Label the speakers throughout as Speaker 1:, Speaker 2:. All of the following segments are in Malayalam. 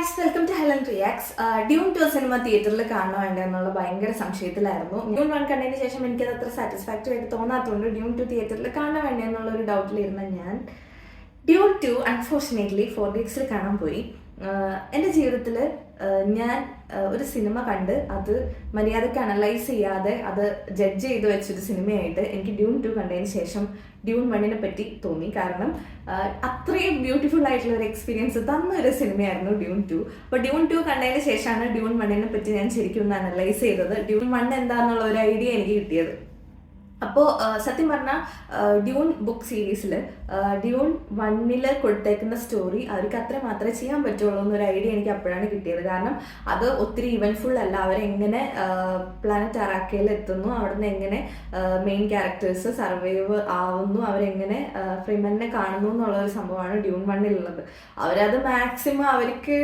Speaker 1: Guys, welcome to Helen reacts. Dune 2 cinema തിയേറ്ററിൽ കാണാൻ വേണ്ട എന്നുള്ള ഭയങ്കര സംശയത്തിലായിരുന്നു. ഡ്യൂൺ 1 കണ്ടതിന് ശേഷം എനിക്കത് അത്ര സാറ്റിസ്ഫാക്ടറി ആയിട്ട് തോന്നാത്തതുകൊണ്ട് ഡ്യൂൺ 2 തിയേറ്ററിൽ കാണാൻ വേണ്ട എന്നുള്ള ഒരു ഡൗട്ടിലിരുന്ന ഞാൻ ഡ്യൂൺ 2 അൺഫോർച്ചുനേറ്റ്ലി 4DXൽ കാണാൻ പോയി. എൻ്റെ ജീവിതത്തിൽ ഞാൻ ഒരു സിനിമ കണ്ട് അത് മര്യാദയ്ക്ക് അനലൈസ് ചെയ്യാതെ അത് ജഡ്ജ് ചെയ്ത് വെച്ചൊരു സിനിമയായിട്ട് എനിക്ക് ഡ്യൂൺ 2 കണ്ടതിന് ശേഷം ഡ്യൂൺ 1നെ പറ്റി തോന്നി. കാരണം അത്രയും ബ്യൂട്ടിഫുൾ ആയിട്ടുള്ള ഒരു എക്സ്പീരിയൻസ് തന്ന ഒരു സിനിമയായിരുന്നു ഡ്യൂൺ 2. അപ്പോൾ ഡ്യൂൺ 2 കണ്ടതിന് ശേഷമാണ് ഡ്യൂൺ 1നെ പറ്റി ഞാൻ ശരിക്കും ഒന്ന് അനലൈസ് ചെയ്തത്. ഡ്യൂൺ 1 എന്താണെന്നുള്ള ഒരു ഐഡിയ എനിക്ക് കിട്ടിയത്. അപ്പോൾ സത്യം പറഞ്ഞാൽ ഡ്യൂൺ ബുക്ക് സീരീസിൽ ഡ്യൂൺ 1ൽ കൊടുത്തേക്കുന്ന സ്റ്റോറി അവർക്ക് അത്ര മാത്രമേ ചെയ്യാൻ പറ്റുള്ളൂ എന്നൊരു ഐഡിയ എനിക്ക് അപ്പോഴാണ് കിട്ടിയത്. കാരണം അത് ഒത്തിരി ഇവൻറ്റ്ഫുൾ അല്ല. അവരെങ്ങനെ പ്ലാനറ്റ് അറാക്കയിൽ എത്തുന്നു, അവിടുന്ന് എങ്ങനെ മെയിൻ ക്യാരക്ടേഴ്സ് സർവൈവ് ആവുന്നു, അവരെങ്ങനെ ഫ്രീമനെ കാണുന്നു എന്നുള്ളൊരു സംഭവമാണ് ഡ്യൂൺ 1ലുള്ളത്. അവരത് മാക്സിമം അവർക്ക്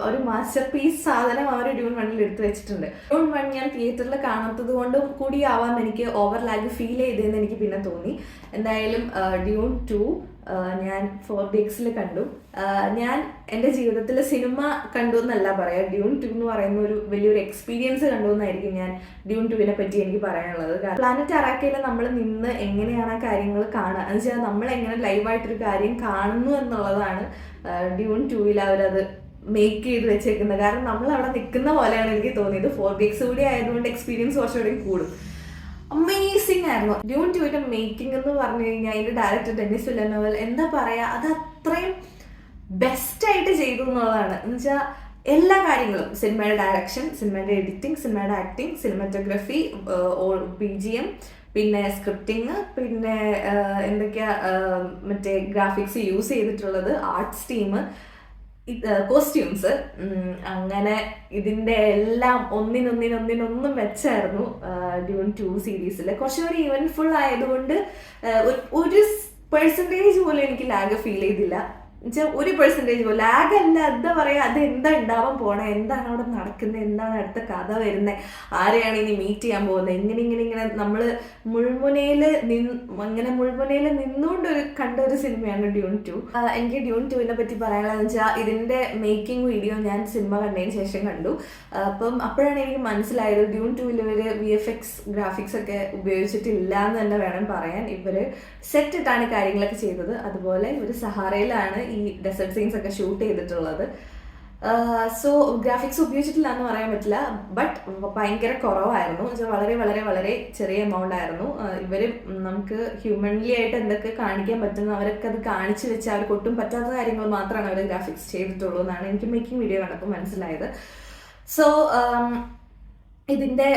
Speaker 1: ഒരു മാസ്റ്റർ പീസ് സാധനം അവർ ഡ്യൂൺ 1ൽ എടുത്തു വെച്ചിട്ടുണ്ട്. ഡ്യൂൺ 1 ഞാൻ തിയേറ്ററിൽ കാണാത്തത് കൊണ്ടും കൂടിയാവാം എനിക്ക് ഓവർ ലാഗ് ഫീൽ ചെയ്തതെന്ന് എനിക്ക് പിന്നെ തോന്നി. എന്തായാലും ഡ്യൂൺ 2 ഞാൻ 4DXൽ കണ്ടു. ഞാൻ എൻ്റെ ജീവിതത്തിൽ സിനിമ കണ്ടു എന്നല്ല പറയാം, ഡ്യൂൺ 2 എന്ന് പറയുന്ന ഒരു വലിയൊരു എക്സ്പീരിയൻസ് കണ്ടു എന്നായിരിക്കും ഞാൻ ഡ്യൂൺ 2നെ പറ്റി എനിക്ക് പറയാനുള്ളത്. പ്ലാനറ്റ് അറാക്കയിൽ നമ്മൾ നിന്ന് എങ്ങനെയാണ് ആ കാര്യങ്ങൾ കാണുക എന്ന് വെച്ചാൽ നമ്മൾ എങ്ങനെ ലൈവായിട്ടൊരു കാര്യം കാണുന്നു എന്നുള്ളതാണ് ഡ്യൂൺ 2ൽ അവരത് മേക്ക് ചെയ്ത് വെച്ചേക്കുന്നത്. കാരണം നമ്മൾ അവിടെ നിൽക്കുന്ന പോലെയാണ് എനിക്ക് തോന്നിയത്. 4DX കൂടി ആയതുകൊണ്ട് എക്സ്പീരിയൻസ് കുറച്ചുകൂടി കൂടും. അമേസിംഗ് ആയിരുന്നു ഡ്യൂൺ 2ന്റെ മേക്കിംഗ് എന്ന് പറഞ്ഞു കഴിഞ്ഞാൽ. അതിന്റെ ഡയറക്ടർ ഡെന്നിസ് വില്ലനോവൽ എന്താ പറയാ, അത് അത്രയും ബെസ്റ്റായിട്ട് ചെയ്തു എന്നുള്ളതാണ്. എന്ന് വെച്ചാൽ എല്ലാ കാര്യങ്ങളും, സിനിമയുടെ ഡയറക്ഷൻ, സിനിമയുടെ എഡിറ്റിംഗ്, സിനിമയുടെ ആക്ടിങ്, സിനിമാറ്റോഗ്രഫി, BGM, പിന്നെ സ്ക്രിപ്റ്റിങ്, പിന്നെ എന്തൊക്കെയാ മറ്റേ ഗ്രാഫിക്സ് യൂസ് ചെയ്തിട്ടുള്ളത്, ആർട്സ് ടീം, കോസ്റ്റ്യൂംസ്, അങ്ങനെ ഇതിൻ്റെ എല്ലാം ഒന്നിനൊന്നും വെച്ചായിരുന്നു ഡ്യൂൺ 2 സീരീസിൽ. കുറച്ചുകൂടി ഇവൻറ്റ്ഫുൾ ആയതുകൊണ്ട് ഒരു പെർസെൻറ്റേജ് പോലും എനിക്ക് ലാഗ് ഫീൽ ചെയ്തില്ല. എന്നുവെച്ചാൽ ഒരു പെർസെൻറ്റേജ് പോലും ലാഗ് അല്ല, എന്താ പറയുക, അത് എന്താ ഉണ്ടാവാൻ പോണേ, എന്താണ് അവിടെ നടക്കുന്നത്, എന്താണ് അടുത്ത കഥ വരുന്നത്, ആരെയാണ് ഇനി മീറ്റ് ചെയ്യാൻ പോകുന്നത്, ഇങ്ങനെ നമ്മൾ മുൾമുനയിൽ നിന്നുകൊണ്ട് കണ്ട ഒരു സിനിമയാണ് ഡ്യൂൺ 2. എനിക്ക് ഡ്യൂൺ 2നെ പറ്റി പറയാനുള്ളതെന്ന് വെച്ചാൽ ഇതിൻ്റെ മേക്കിംഗ് വീഡിയോ ഞാൻ സിനിമ കണ്ടതിന് ശേഷം കണ്ടു. അപ്പം അപ്പോഴാണ് എനിക്ക് മനസ്സിലായത് ഡ്യൂൺ 2ൽ ഇവർ VFX ഗ്രാഫിക്സ് ഒക്കെ ഉപയോഗിച്ചിട്ടില്ല എന്ന് തന്നെ വേണം പറയാൻ. ഇവർ സെറ്റ് ഇട്ടാണ് കാര്യങ്ങളൊക്കെ ചെയ്തത്. അതുപോലെ ഒരു സഹാറയിലാണ് ഈ ഡെസേർട്ട് സീൻസ് ഒക്കെ ഷൂട്ട് ചെയ്തിട്ടുള്ളത്. സോ ഗ്രാഫിക്സ് ഉപയോഗിച്ചിട്ടില്ല എന്ന് പറയാൻ പറ്റില്ല, ബട്ട് ഭയങ്കര കുറവായിരുന്നു. വളരെ വളരെ വളരെ ചെറിയ എമൗണ്ട് ആയിരുന്നു. ഇവർ നമുക്ക് ഹ്യൂമൻലി ആയിട്ട് എന്തൊക്കെ കാണിക്കാൻ പറ്റുന്ന അവരൊക്കെ അത് കാണിച്ചു വെച്ച് അവർക്ക് ഒട്ടും പറ്റാത്ത കാര്യങ്ങൾ മാത്രമാണ് അവർ ഗ്രാഫിക്സ് ചെയ്തിട്ടുള്ളൂ എന്നാണ് എനിക്ക് മേക്കിംഗ് വീഡിയോ കണ്ടപ്പോൾ മനസ്സിലായത്. സോ ഇതിൻ്റെ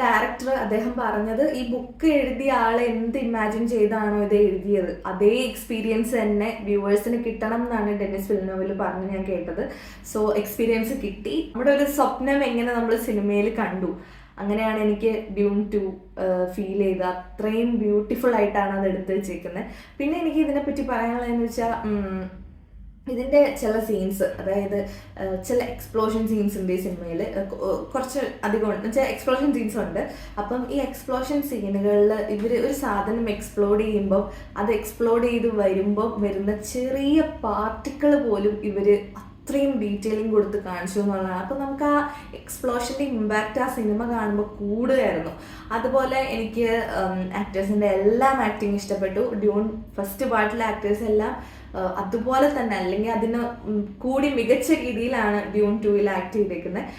Speaker 1: ഡയറക്ടർ അദ്ദേഹം പറഞ്ഞത് ഈ ബുക്ക് എഴുതിയ ആളെ എന്ത് ഇമാജിൻ ചെയ്താണോ ഇത് എഴുതിയത് അതേ എക്സ്പീരിയൻസ് തന്നെ വ്യൂവേഴ്സിന് കിട്ടണം എന്നാണ് ഡെന്നിസ് വില്ലനോവിൽ പറഞ്ഞ് ഞാൻ കേട്ടത്. സോ എക്സ്പീരിയൻസ് കിട്ടി. നമ്മുടെ ഒരു സ്വപ്നം എങ്ങനെ നമ്മൾ സിനിമയിൽ കണ്ടു, അങ്ങനെയാണ് എനിക്ക് ഡ്യൂൺ 2 ഫീൽ ചെയ്തത്. അത്രയും ബ്യൂട്ടിഫുൾ ആയിട്ടാണ് അത് എടുത്ത് വെച്ചേക്കുന്നത്. പിന്നെ എനിക്ക് ഇതിനെപ്പറ്റി പറയാനുള്ളതെന്ന് വെച്ചാൽ ഇതിൻ്റെ ചില സീൻസ്, അതായത് ചില എക്സ്പ്ലോഷൻ സീൻസ് ഉണ്ട് ഈ സിനിമയിൽ. കുറച്ച് അധികം ഉണ്ട് വെച്ചാൽ എക്സ്പ്ലോഷൻ സീൻസ് ഉണ്ട്. അപ്പം ഈ എക്സ്പ്ലോഷൻ സീനുകളിൽ ഇവർ ഒരു സാധനം എക്സ്പ്ലോഡ് ചെയ്യുമ്പോൾ അത് എക്സ്പ്ലോഡ് ചെയ്ത് വരുമ്പോൾ വരുന്ന ചെറിയ പാർട്ടിക്കിൾ പോലും ഇവർ അത്രയും ഡീറ്റെയിലിംഗ് കൊടുത്ത് കാണിച്ചു എന്നുള്ളതാണ്. അപ്പോൾ നമുക്ക് ആ എക്സ്പ്ലോഷൻ്റെ ഇമ്പാക്റ്റ് ആ സിനിമ കാണുമ്പോൾ കൂടുകയായിരുന്നു. അതുപോലെ എനിക്ക് ആക്ടേഴ്സിൻ്റെ എല്ലാം ആക്ടിങ് ഇഷ്ടപ്പെട്ടു. ഡ്യൂൺ ഫസ്റ്റ് പാർട്ടിലെ ആക്ടേഴ്സ് എല്ലാം അതുപോലെ തന്നെ അല്ലെങ്കിൽ അതിന് കൂടി മികച്ച രീതിയിലാണ് ഡ്യൂൺ 2ൽ ആക്ട് ചെയ്തേക്കുന്നത്.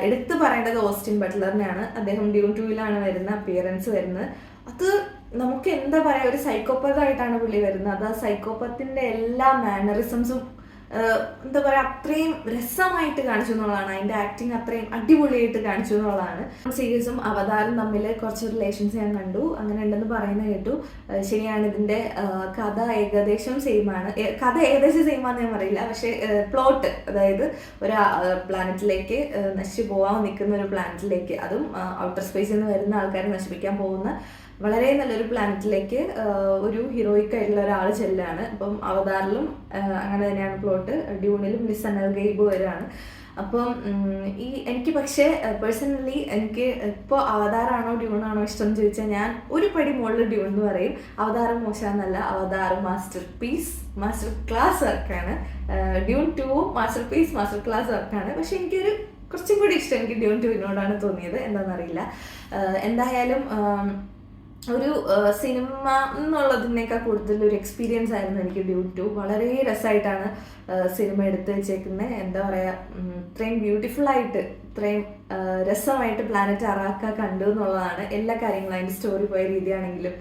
Speaker 1: എടുത്തു പറയേണ്ടത് ഓസ്റ്റിൻ ബട്ട്ലറിനെയാണ്. അദ്ദേഹം ഡ്യൂൺ 2ലാണ് അപ്പിയറൻസ് വരുന്നത്. അത് നമുക്ക് എന്താ പറയുക, ഒരു സൈക്കോപ്പത്തായിട്ടാണ് പുള്ളി വരുന്നത്. അത് ആ സൈക്കോപ്പത്തിൻ്റെ എല്ലാ മാനറിസംസും എന്താ പറയുക അത്രയും രസമായിട്ട് കാണിച്ചു എന്നുള്ളതാണ്. അതിൻ്റെ ആക്ടിങ് അത്രയും അടിപൊളിയായിട്ട് കാണിച്ചു എന്നുള്ളതാണ്. സീരീസും അവതാരം തമ്മിൽ കുറച്ച് റിലേഷൻസ് ഞാൻ കണ്ടു, അങ്ങനെ ഉണ്ടെന്ന് പറയുന്നത് കേട്ടു. ശരിയാണ്, ഇതിൻ്റെ കഥ ഏകദേശം സെയിമാണ്. കഥ ഏകദേശം സെയിമാണെന്ന് ഞാൻ പറയില്ല, പക്ഷേ പ്ലോട്ട്, അതായത് ഒരു പ്ലാനറ്റിലേക്ക് നശിച്ചു പോകാൻ നിൽക്കുന്ന ഒരു പ്ലാനറ്റിലേക്ക്, അതും ഔട്ടർ സ്പേസിൽ നിന്ന് വരുന്ന ആൾക്കാരെ നശിപ്പിക്കാൻ പോകുന്ന വളരെ നല്ലൊരു പ്ലാനറ്റിലേക്ക് ഒരു ഹീറോയിക് ആയിട്ടുള്ള ഒരാൾ ചെല്ലാണ്. അപ്പം അവതാറിലും അങ്ങനെ തന്നെയാണ് പ്ലോട്ട്. ഡ്യൂണിലും മിസ് അനൽ ഗെയ്ബ് വരാണ്. അപ്പം എനിക്ക് പക്ഷേ പേഴ്സണലി എനിക്ക് ഇപ്പോൾ അവതാറാണോ ഡ്യൂണാണോ ഇഷ്ടം എന്ന് ചോദിച്ചാൽ ഞാൻ ഒരു പടി മുകളിൽ ഡ്യൂൺ എന്ന് പറയും. അവതാരം മോശമെന്നല്ല, അവതാരം മാസ്റ്റർ പീസ്, മാസ്റ്റർ ക്ലാസ് വർക്കാണ്. Dune 2 masterpiece, master class വർക്കാണ്. പക്ഷെ എനിക്കൊരു കുറച്ചും കൂടി ഇഷ്ടം എനിക്ക് ഡ്യൂൺ 2 തോന്നിയത്, എന്താണെന്നറിയില്ല. എന്തായാലും ഒരു സിനിമ എന്നുള്ളതിനേക്കാൾ കൂടുതൽ ഒരു എക്സ്പീരിയൻസ് ആയിരുന്നു എനിക്ക് ഡ്യൂൺ 2. വളരെ രസമായിട്ടാണ് സിനിമ എടുത്ത് വെച്ചേക്കുന്നത്. എന്താ പറയുക, ഇത്രയും ബ്യൂട്ടിഫുള്ളായിട്ട്, ഇത്രയും രസമായിട്ട് പ്ലാനറ്റ് അറാക്ക കണ്ടു എന്നുള്ളതാണ് എല്ലാ കാര്യങ്ങളും. അതിൻ്റെ സ്റ്റോറി പോയ രീതിയാണെങ്കിലും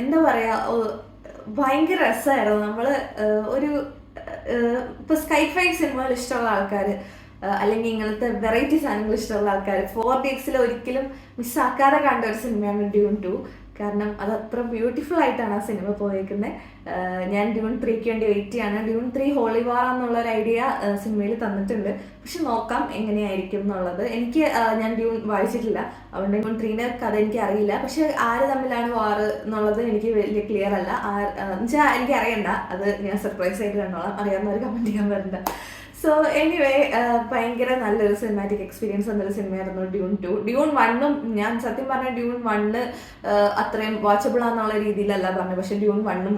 Speaker 1: എന്താ പറയുക, ഭയങ്കര രസമായിരുന്നു. നമ്മൾ ഒരു ഇപ്പോൾ സ്കൈഫൈ സിനിമകൾ ഇഷ്ടമുള്ള ആൾക്കാർ, അല്ലെങ്കിൽ ഇങ്ങനത്തെ വെറൈറ്റി സാധനങ്ങൾ ഇഷ്ടമുള്ള ആൾക്കാർ 4DX ഒരിക്കലും മിസ്സാക്കാതെ കണ്ട ഒരു സിനിമയാണ് ഡ്യൂൺ 2. കാരണം അത് അത്ര ബ്യൂട്ടിഫുൾ ആയിട്ടാണ് ആ സിനിമ പോയേക്കുന്നത്. ഞാൻ ഡ്യൂൺ 3ക്ക് വേണ്ടി വെയിറ്റ് ചെയ്യാണ്. ഡ്യൂൺ 3 ഹോളി വാർ എന്നുള്ളൊരു ഐഡിയ സിനിമയിൽ തന്നിട്ടുണ്ട്, പക്ഷെ നോക്കാം എങ്ങനെയായിരിക്കും എന്നുള്ളത്. ഞാൻ ഡ്യൂൺ വായിച്ചിട്ടില്ല, അതുകൊണ്ട് ഡ്യൂൺ 3ന്റെ കഥ എനിക്ക് അറിയില്ല. പക്ഷെ ആര് തമ്മിലാണ് വാർ എന്നുള്ളത് എനിക്ക് വലിയ ക്ലിയർ അല്ല. എന്നുവെച്ചാൽ എനിക്ക് അറിയണ്ട, അത് ഞാൻ സർപ്രൈസ് ആയിട്ട് കണ്ടോളാം. അറിയാവുന്നവർ കമൻറ്റ് ചെയ്യാൻ വരണ്ട. സോ എനിവേ, ഭയങ്കര നല്ലൊരു സിനിമാറ്റിക് എക്സ്പീരിയൻസ് എന്നൊരു സിനിമയായിരുന്നു ഡ്യൂൺ 2. ഡ്യൂൺ 1ഉം ഞാൻ സത്യം പറഞ്ഞ ഡ്യൂൺ 1 അത്രയും വാച്ചബിൾ ആണെന്നുള്ള രീതിയിലല്ല പറഞ്ഞത്, പക്ഷെ ഡ്യൂൺ 1ഉം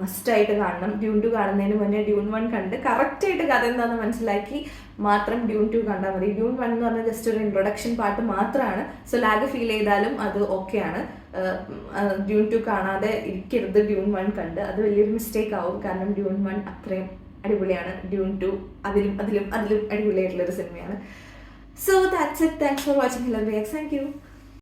Speaker 1: മസ്റ്റായിട്ട് കാണണം. ഡ്യൂൺ 2 കാണുന്നതിന് മുന്നേ ഡ്യൂൺ 1 കണ്ട് കറക്റ്റായിട്ട് കഥ എന്താണെന്ന് മനസ്സിലാക്കി മാത്രം ഡ്യൂൺ 2 കണ്ടാൽ മതി. ഡ്യൂൺ 1 എന്ന് പറഞ്ഞാൽ ജസ്റ്റ് ഒരു ഇൻട്രൊഡക്ഷൻ പാർട്ട് മാത്രമാണ്. സോ ലാഗ് ഫീൽ ചെയ്താലും അത് ഓക്കെയാണ്. ഡ്യൂൺ 2 കാണാതെ ഇരിക്കരുത്, ഡ്യൂൺ 1 കണ്ട്. അത് വലിയൊരു മിസ്റ്റേക്ക് ആവും, കാരണം ഡ്യൂൺ 1 അത്രയും അടിപൊളിയാണ്. ഡ്യൂൺ 2 അതിലും അടിപൊളിയായിട്ടുള്ളൊരു സിനിമയാണ്. So that's it. Thanks for watching Hillary X. Thank you.